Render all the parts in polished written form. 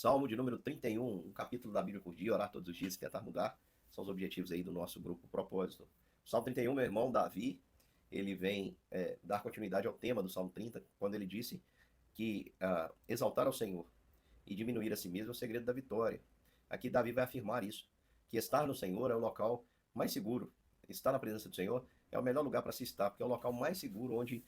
Salmo de número 31, um capítulo da Bíblia por dia, orar todos os dias e tentar mudar. São os objetivos aí do nosso grupo Propósito. Salmo 31, meu irmão Davi, ele vem dar continuidade ao tema do Salmo 30, quando ele disse que exaltar ao Senhor e diminuir a si mesmo é o segredo da vitória. Aqui Davi vai afirmar isso, que estar no Senhor é o local mais seguro. Estar na presença do Senhor é o melhor lugar para se estar, porque é o local mais seguro onde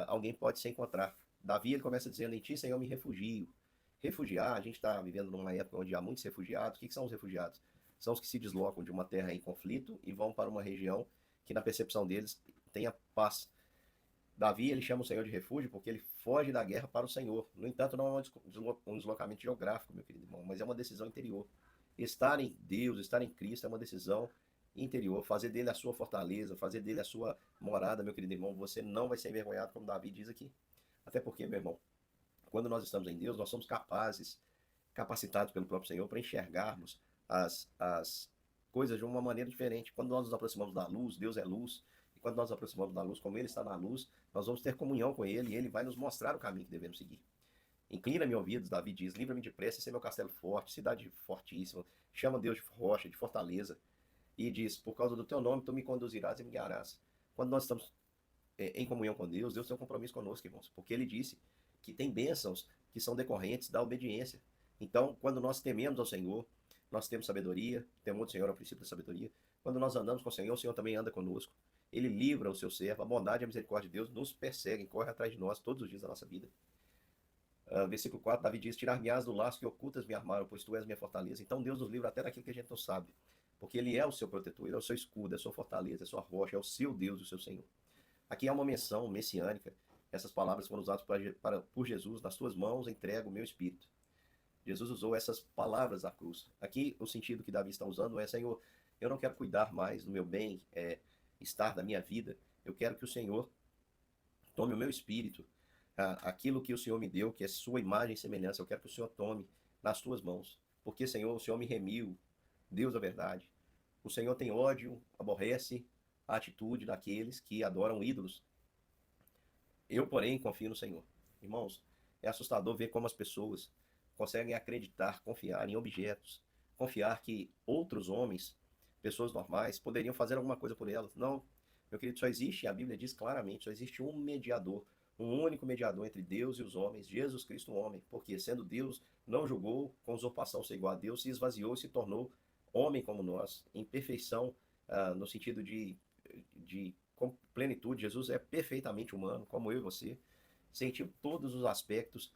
alguém pode se encontrar. Davi ele começa dizendo: em ti, Senhor, me refugio. Refugiar, a gente está vivendo numa época onde há muitos refugiados. O que são os refugiados? São os que se deslocam de uma terra em conflito e vão para uma região que, na percepção deles, tenha paz. Davi ele chama o Senhor de refúgio porque ele foge da guerra para o Senhor. No entanto, não é um deslocamento geográfico, meu querido irmão, mas é uma decisão interior. Estar em Deus, estar em Cristo é uma decisão interior. Fazer dele a sua fortaleza, fazer dele a sua morada, meu querido irmão. Você não vai ser envergonhado, como Davi diz aqui. Até porque, meu irmão, quando nós estamos em Deus, nós somos capacitados pelo próprio Senhor para enxergarmos as coisas de uma maneira diferente. Quando nós nos aproximamos da luz, Deus é luz, e quando nós nos aproximamos da luz, como Ele está na luz, nós vamos ter comunhão com Ele e Ele vai nos mostrar o caminho que devemos seguir. Inclina-me ouvidos, Davi diz, livra-me depressa, esse é meu castelo forte, cidade fortíssima, chama Deus de rocha, de fortaleza, e diz, por causa do teu nome, tu me conduzirás e me guiarás. Quando nós estamos em comunhão com Deus, Deus tem um compromisso conosco, irmãos, porque Ele disse que tem bênçãos que são decorrentes da obediência. Então, quando nós tememos ao Senhor, nós temos sabedoria, o temor do Senhor é o princípio da sabedoria. Quando nós andamos com o Senhor também anda conosco. Ele livra o seu servo, a bondade e a misericórdia de Deus nos perseguem, corre atrás de nós todos os dias da nossa vida. Versículo 4, Davi diz, tirar-me-ás do laço que ocultas me armaram, pois tu és minha fortaleza. Então Deus nos livra até daquilo que a gente não sabe, porque Ele é o seu protetor, Ele é o seu escudo, é a sua fortaleza, é a sua rocha, é o seu Deus, o seu Senhor. Aqui há uma menção messiânica, essas palavras foram usadas por Jesus, nas tuas mãos entrego o meu espírito. Jesus usou essas palavras da cruz. Aqui o sentido que Davi está usando é: Senhor, eu não quero cuidar mais do meu bem, estar da minha vida. Eu quero que o Senhor tome o meu espírito, aquilo que o Senhor me deu, que é sua imagem e semelhança. Eu quero que o Senhor tome nas tuas mãos. Porque, Senhor, o Senhor me remiu, Deus da verdade. O Senhor tem ódio, aborrece a atitude daqueles que adoram ídolos. Eu, porém, confio no Senhor. Irmãos, é assustador ver como as pessoas conseguem acreditar, confiar em objetos, confiar que outros homens, pessoas normais, poderiam fazer alguma coisa por elas. Não, meu querido, só existe, a Bíblia diz claramente, só existe um mediador, um único mediador entre Deus e os homens, Jesus Cristo, o homem. Porque, sendo Deus, não julgou com usurpação ser igual a Deus, se esvaziou e se tornou homem como nós, em perfeição, no sentido de com plenitude. Jesus é perfeitamente humano, como eu e você, sentiu todos os aspectos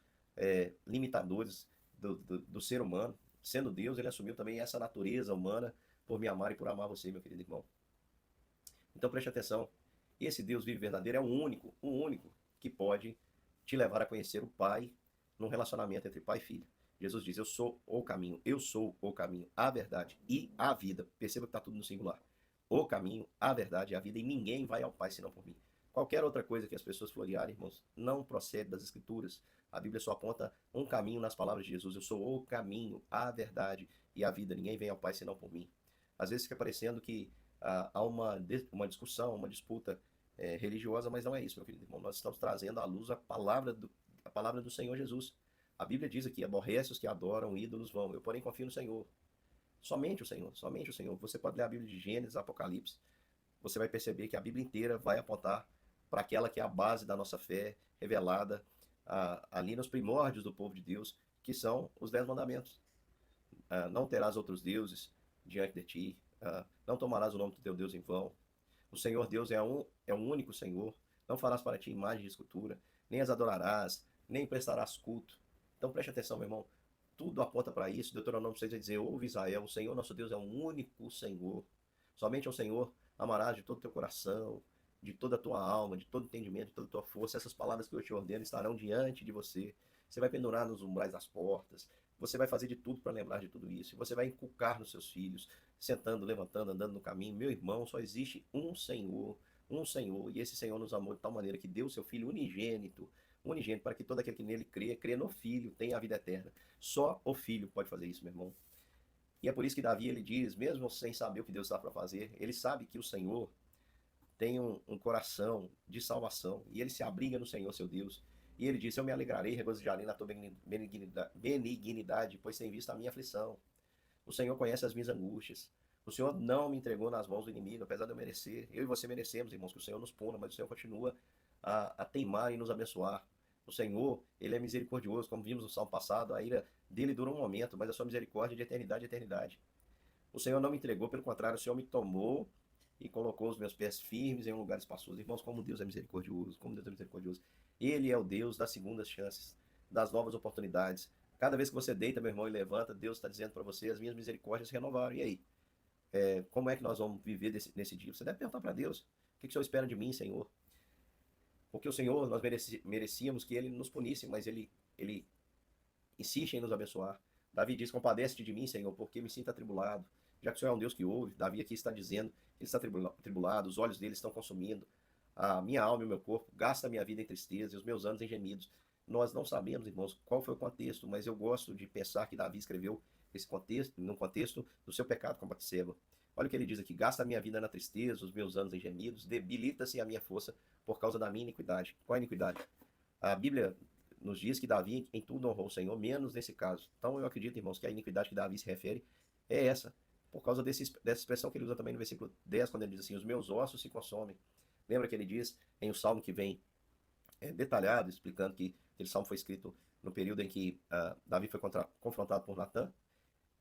limitadores do ser humano. Sendo Deus, ele assumiu também essa natureza humana por me amar e por amar você, meu querido irmão. Então preste atenção, esse Deus vivo verdadeiro é o único que pode te levar a conhecer o Pai num relacionamento entre pai e filho. Jesus diz, eu sou o caminho, a verdade e a vida. Perceba que está tudo no singular. O caminho, a verdade e a vida, e ninguém vai ao Pai senão por mim. Qualquer outra coisa que as pessoas florearem, irmãos, não procede das Escrituras. A Bíblia só aponta um caminho nas palavras de Jesus. Eu sou o caminho, a verdade e a vida. Ninguém vem ao Pai senão por mim. Às vezes fica parecendo que há uma discussão, uma disputa religiosa, mas não é isso, meu querido irmão. Nós estamos trazendo à luz a palavra do Senhor Jesus. A Bíblia diz aqui, aborrece os que adoram ídolos vão. Eu, porém, confio no Senhor. Somente o Senhor, somente o Senhor. Você pode ler a Bíblia de Gênesis, Apocalipse. Você vai perceber que a Bíblia inteira vai apontar para aquela que é a base da nossa fé, revelada ali nos primórdios do povo de Deus, que são os 10 mandamentos. Não terás outros deuses diante de ti, não tomarás o nome do teu Deus em vão. O Senhor Deus é um único Senhor. Não farás para ti imagem de escultura, nem as adorarás, nem prestarás culto. Então preste atenção, meu irmão. Tudo aponta para isso. Deuteronômio 6 vai dizer: ouve Israel, o Senhor nosso Deus é um único Senhor. Somente ao Senhor amarás de todo o teu coração, de toda a tua alma, de todo o entendimento, de toda a tua força. Essas palavras que eu te ordeno estarão diante de você. Você vai pendurar nos umbrais das portas. Você vai fazer de tudo para lembrar de tudo isso. Você vai inculcar nos seus filhos, sentando, levantando, andando no caminho. Meu irmão, só existe um Senhor. Um Senhor. E esse Senhor nos amou de tal maneira que deu o seu Filho unigênito, para que todo aquele que nele crê no Filho, tenha a vida eterna. Só o Filho pode fazer isso, meu irmão. E é por isso que Davi ele diz, mesmo sem saber o que Deus está para fazer, ele sabe que o Senhor tem um coração de salvação e ele se abriga no Senhor, seu Deus. E ele disse: eu me alegrarei, regozijarei na tua benignidade, pois tem visto a minha aflição. O Senhor conhece as minhas angústias. O Senhor não me entregou nas mãos do inimigo, apesar de eu merecer. Eu e você merecemos, irmãos, que o Senhor nos puna, mas o Senhor continua a teimar e nos abençoar. O Senhor, ele é misericordioso, como vimos no salmo passado, a ira dele dura um momento, mas a sua misericórdia é de eternidade a eternidade. O Senhor não me entregou, pelo contrário, o Senhor me tomou e colocou os meus pés firmes em um lugar espaçoso. Irmãos, como Deus é misericordioso, como Deus é misericordioso. Ele é o Deus das segundas chances, das novas oportunidades. Cada vez que você deita, meu irmão, e levanta, Deus está dizendo para você: as minhas misericórdias se renovaram. E aí? Como é que nós vamos viver nesse dia? Você deve perguntar para Deus: o que o Senhor espera de mim, Senhor? Porque o Senhor, nós merecíamos que Ele nos punisse, mas Ele insiste em nos abençoar. Davi diz: compadece-te de mim, Senhor, porque me sinto atribulado. Já que o Senhor é um Deus que ouve, Davi aqui está dizendo: ele está atribulado, os olhos dele estão consumindo, a minha alma e o meu corpo, gasta a minha vida em tristeza e os meus anos em gemidos. Nós não sabemos, irmãos, qual foi o contexto, mas eu gosto de pensar que Davi escreveu esse contexto, no contexto do seu pecado com Batseba. Olha o que ele diz aqui: gasta a minha vida na tristeza, os meus anos em gemidos, debilita-se a minha força por causa da minha iniquidade. Qual é a iniquidade? A Bíblia nos diz que Davi em tudo honrou o Senhor, menos nesse caso. Então eu acredito, irmãos, que a iniquidade que Davi se refere é essa, por causa dessa expressão que ele usa também no versículo 10, quando ele diz assim: os meus ossos se consomem. Lembra que ele diz em um salmo que vem detalhado, explicando que aquele salmo foi escrito no período em que Davi foi confrontado por Natã,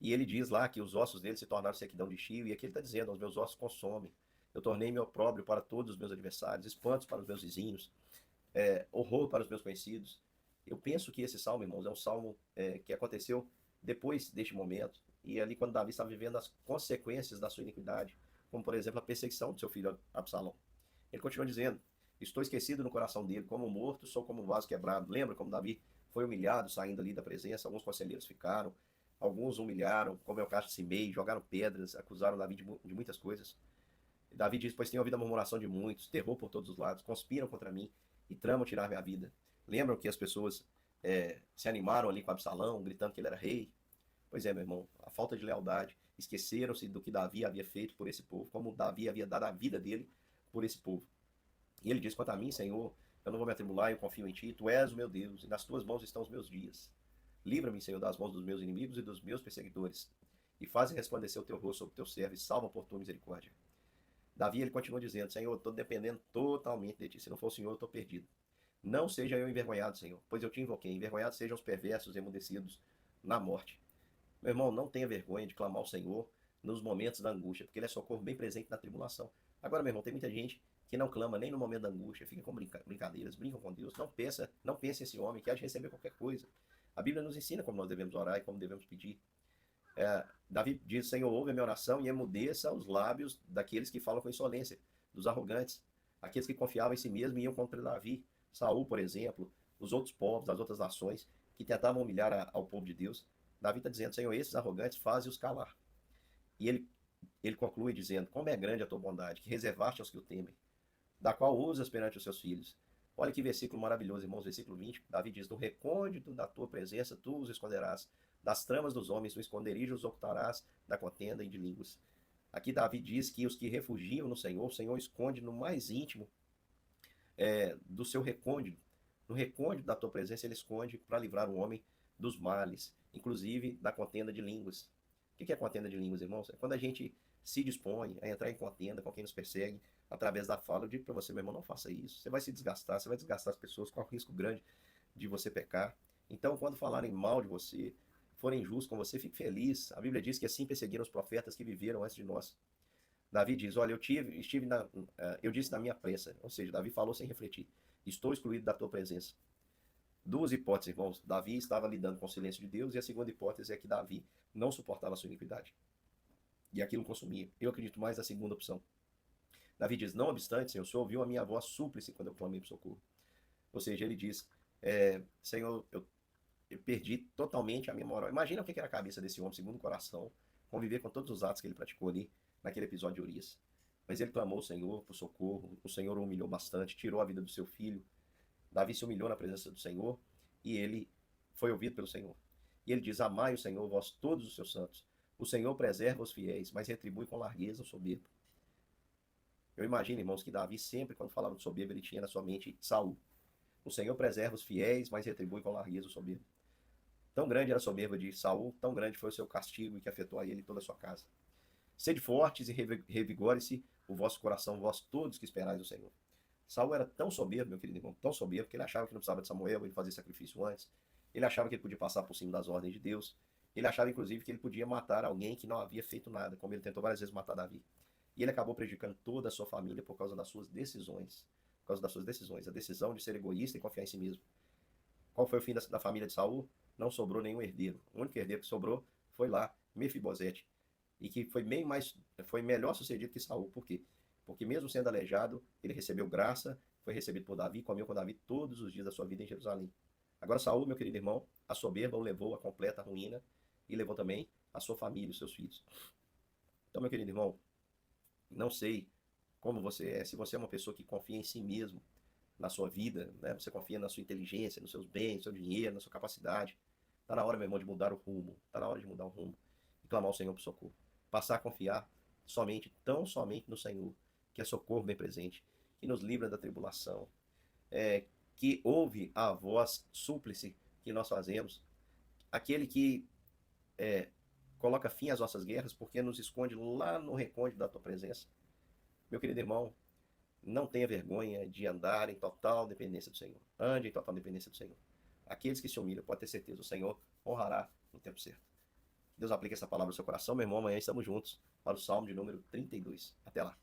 e ele diz lá que os ossos dele se tornaram sequidão de chio, e aqui ele está dizendo: os meus ossos consomem. Eu tornei-me opróbrio para todos os meus adversários, espantos para os meus vizinhos, horror para os meus conhecidos. Eu penso que esse salmo, irmãos, é um salmo que aconteceu depois deste momento, e ali quando Davi estava vivendo as consequências da sua iniquidade, como por exemplo a perseguição do seu filho Absalão. Ele continua dizendo: estou esquecido no coração dele, como morto, sou como um vaso quebrado. Lembra como Davi foi humilhado saindo ali da presença? Alguns conselheiros ficaram, alguns humilharam, como é o caso de Simei, jogaram pedras, acusaram Davi de muitas coisas. Davi diz: pois tenho ouvido a murmuração de muitos, terror por todos os lados, conspiram contra mim e tramam tirar minha vida. Lembram que as pessoas se animaram ali com Absalão, gritando que ele era rei? Pois é, meu irmão, a falta de lealdade. Esqueceram-se do que Davi havia feito por esse povo, como Davi havia dado a vida dele por esse povo. E ele diz: quanto a mim, Senhor, eu não vou me atribular, eu confio em ti, tu és o meu Deus, e nas tuas mãos estão os meus dias. Livra-me, Senhor, das mãos dos meus inimigos e dos meus perseguidores, e faze resplandecer o teu rosto sobre o teu servo, e salva por tua misericórdia. Davi, ele continua dizendo: Senhor, eu estou dependendo totalmente de ti, se não for o Senhor, eu estou perdido. Não seja eu envergonhado, Senhor, pois eu te invoquei. Envergonhados sejam os perversos emudecidos na morte. Meu irmão, não tenha vergonha de clamar ao Senhor nos momentos da angústia, porque Ele é socorro bem presente na tribulação. Agora, meu irmão, tem muita gente que não clama nem no momento da angústia, fica com brincadeiras, brincam com Deus. Não pense esse homem que há de receber qualquer coisa. A Bíblia nos ensina como nós devemos orar e como devemos pedir. Davi diz: Senhor, ouve a minha oração e emudeça os lábios daqueles que falam com insolência, dos arrogantes, aqueles que confiavam em si mesmo e iam contra Davi. Saul, por exemplo, os outros povos, das outras nações que tentavam humilhar ao povo de Deus. Davi está dizendo: Senhor, esses arrogantes fazem-os calar. E ele conclui dizendo: como é grande a tua bondade, que reservaste aos que o temem, da qual usas perante os seus filhos. Olha que versículo maravilhoso, irmãos, versículo 20. Davi diz: no recôndito da tua presença tu os esconderás, das tramas dos homens no esconderijo os ocultarás da contenda e de línguas. Aqui Davi diz que os que refugiam no Senhor, o Senhor esconde no mais íntimo do seu recôndito. No recôndito da tua presença ele esconde para livrar o homem dos males, inclusive da contenda de línguas. O que é contenda de línguas, irmãos? É quando a gente se dispõe a entrar em contenda com quem nos persegue através da fala. Eu digo para você, meu irmão, não faça isso. Você vai se desgastar, você vai desgastar as pessoas, com o risco grande de você pecar. Então, quando falarem mal de você, forem injustos com você, fique feliz. A Bíblia diz que assim perseguiram os profetas que viveram antes de nós. Davi diz: olha, eu disse na minha pressa, ou seja, Davi falou sem refletir: estou excluído da tua presença. Duas hipóteses, irmãos. Davi estava lidando com o silêncio de Deus, e a segunda hipótese é que Davi não suportava a sua iniquidade. E aquilo consumia. Eu acredito mais na segunda opção. Davi diz: não obstante, Senhor, o Senhor ouviu a minha voz súplice quando eu clamei por socorro. Ou seja, ele diz: Senhor, eu perdi totalmente a minha moral. Imagina o que era a cabeça desse homem, segundo o coração, conviver com todos os atos que ele praticou ali, naquele episódio de Urias. Mas ele clamou ao Senhor por socorro, o Senhor o humilhou bastante, tirou a vida do seu filho. Davi se humilhou na presença do Senhor e ele foi ouvido pelo Senhor. E ele diz: amai o Senhor, vós todos os seus santos. O Senhor preserva os fiéis, mas retribui com largueza o soberbo. Eu imagino, irmãos, que Davi sempre, quando falava de soberbo, ele tinha na sua mente Saul. O Senhor preserva os fiéis, mas retribui com largueza o soberbo. Tão grande era a soberba de Saul, tão grande foi o seu castigo que afetou a ele e toda a sua casa. Sede fortes e revigore-se o vosso coração, vós todos que esperais o Senhor. Saul era tão soberbo, meu querido irmão, tão soberbo, que ele achava que não precisava de Samuel, ele fazia sacrifício antes. Ele achava que ele podia passar por cima das ordens de Deus. Ele achava, inclusive, que ele podia matar alguém que não havia feito nada, como ele tentou várias vezes matar Davi. E ele acabou prejudicando toda a sua família por causa das suas decisões. Por causa das suas decisões. A decisão de ser egoísta e confiar em si mesmo. Qual foi o fim da família de Saul? Não sobrou nenhum herdeiro. O único herdeiro que sobrou foi lá, Mefibosete. E que foi melhor sucedido que Saul. Por quê? Porque mesmo sendo aleijado, ele recebeu graça, foi recebido por Davi, comeu com Davi todos os dias da sua vida em Jerusalém. Agora Saul, meu querido irmão, a soberba o levou à completa ruína e levou também a sua família, os seus filhos. Então, meu querido irmão, não sei como você é, se você é uma pessoa que confia em si mesmo, na sua vida, né? Você confia na sua inteligência, nos seus bens, no seu dinheiro, na sua capacidade. Está na hora, meu irmão, de mudar o rumo. Está na hora de mudar o rumo e clamar ao Senhor por socorro. Passar a confiar somente, tão somente no Senhor, que é socorro bem presente, que nos livra da tribulação, que ouve a voz súplice que nós fazemos, aquele que é, coloca fim às nossas guerras, porque nos esconde lá no recôndito da tua presença. Meu querido irmão, não tenha vergonha de andar em total dependência do Senhor. Ande em total dependência do Senhor. Aqueles que se humilham, pode ter certeza, o Senhor honrará no tempo certo. Deus aplique essa palavra no seu coração, meu irmão. Amanhã estamos juntos para o Salmo de número 32. Até lá.